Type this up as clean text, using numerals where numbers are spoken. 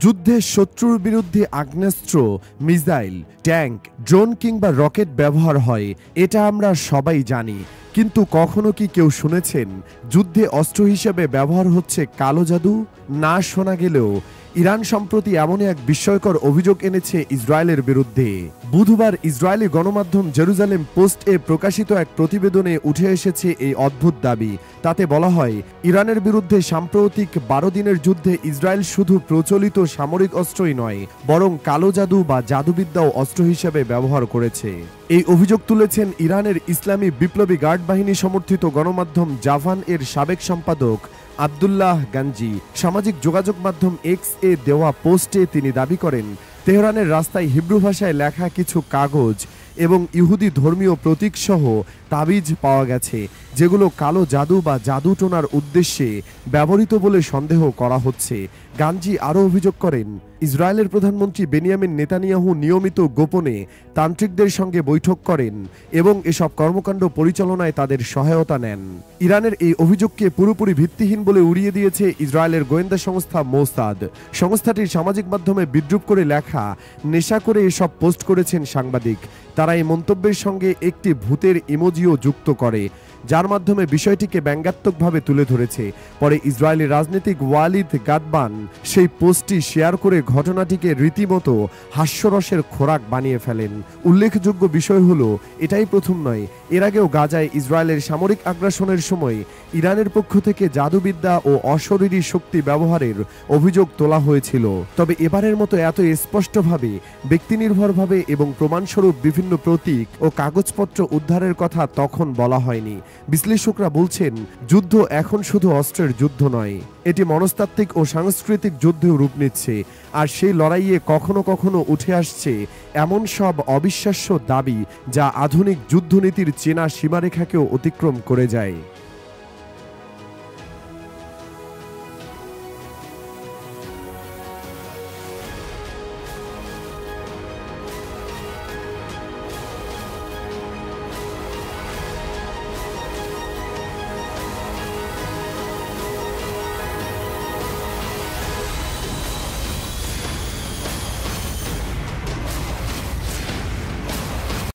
যুদ্ধে শত্রুর বিরুদ্ধে আগ্নেয়াস্ত্র, মিসাইল, ট্যাঙ্ক, ড্রোন কিংবা রকেট ব্যবহার হয়, এটা আমরা সবাই জানি। কিন্তু কখনো কি কেউ শুনেছেন যুদ্ধে অস্ত্র হিসেবে ব্যবহার হচ্ছে কালো জাদু? না শোনা গেলেও ইরান সম্প্রতি এমন এক বিস্ময়কর অভিযোগ এনেছে ইসরায়েলের বিরুদ্ধে। বুধবার ইসরায়েলি গণমাধ্যম জেরুজালেম পোস্ট-এ প্রকাশিত এক প্রতিবেদনে উঠে এসেছে এই অদ্ভুত দাবি। তাতে বলা হয়, ইরানের বিরুদ্ধে সাম্প্রতিক 12 দিনের যুদ্ধে ইসরায়েল শুধু প্রচলিত সামরিক অস্ত্রই নয়, বরং কালো জাদু বা জাদুবিদ্যাও অস্ত্র হিসেবে ব্যবহার করেছে। এই অভিযোগ তুলেছেন ইরানের ইসলামী বিপ্লবী গার্ড বাহিনী সমর্থিত গণমাধ্যম জাভান এর সাবেক সম্পাদক আবদুল্লাহ গাঞ্জি। সামাজিক যোগাযোগ মাধ্যম এক্স-এ দেওয়া পোস্টে তিনি দাবি করেন, তেহরানের রাস্তায় হিব্রু ভাষায় লেখা কিছু কাগজ এবং ইহুদি ধর্মীয় প্রতীকসহ তাবিজ পাওয়া গেছে, যেগুলো কালো জাদু বা জাদুটোনার উদ্দেশ্যে ব্যবহৃত বলে সন্দেহ করা হচ্ছে। গাঞ্জি আরও অভিযোগ করেন, ইসরায়েলের প্রধানমন্ত্রী বেনিয়ামিন নেতানিয়াহু নিয়মিত গোপনে তান্ত্রিকদের সঙ্গে বৈঠক করেন এবং এসব কর্মকাণ্ড পরিচালনায় তাদের সহায়তা নেন। ইরানের এই অভিযোগকে পুরোপুরি ভিত্তিহীন বলে উড়িয়ে দিয়েছে ইসরায়েলের গোয়েন্দা সংস্থা মোসাদ। সংস্থাটির সামাজিক মাধ্যমে বিদ্রূপ করে লেখা, নেশা করে এসব পোস্ট করেছেন সাংবাদিক। তারা এই মন্তব্যের সঙ্গে একটি ভূতের ইমোজিও যুক্ত করে, যার মাধ্যমে বিষয়টিকে ব্যঙ্গাত্মকভাবে তুলে ধরেছে। পরে ইসরায়েলি রাজনীতিক ওয়ালিদ গাদবান সেই পোস্টটি শেয়ার করে ঘটনাটিকে রীতিমতো হাস্যরসের খোরাক বানিয়ে ফেলেন। উল্লেখযোগ্য বিষয় হলো, এটাই প্রথম নয়, এর আগেও গাজায় ইসরায়েলের সামরিক আগ্রাসনের সময় ইরানের পক্ষ থেকে জাদুবিদ্যা ও অশরীরী শক্তি ব্যবহারের অভিযোগ তোলা হয়েছিল। তবে এবারের মতো এত স্পষ্টভাবে, ব্যক্তিনির্ভরভাবে এবং প্রমাণস্বরূপ বিভিন্ন প্রতীক ও কাগজপত্র উদ্ধারের কথা তখন বলা হয়নি। বিশ্লেষকরা বলছেন, যুদ্ধ এখন শুধু অস্ত্রের যুদ্ধ নয়, এটি মনস্তাত্ত্বিক ও সাংস্কৃতিক যুদ্ধেও রূপ নিচ্ছে। আর সেই লড়াইয়ে কখনো কখনো উঠে আসছে এমন সব অবিশ্বাস্য দাবি, যা আধুনিক যুদ্ধনীতির চেনা সীমারেখাকেও অতিক্রম করে যায়।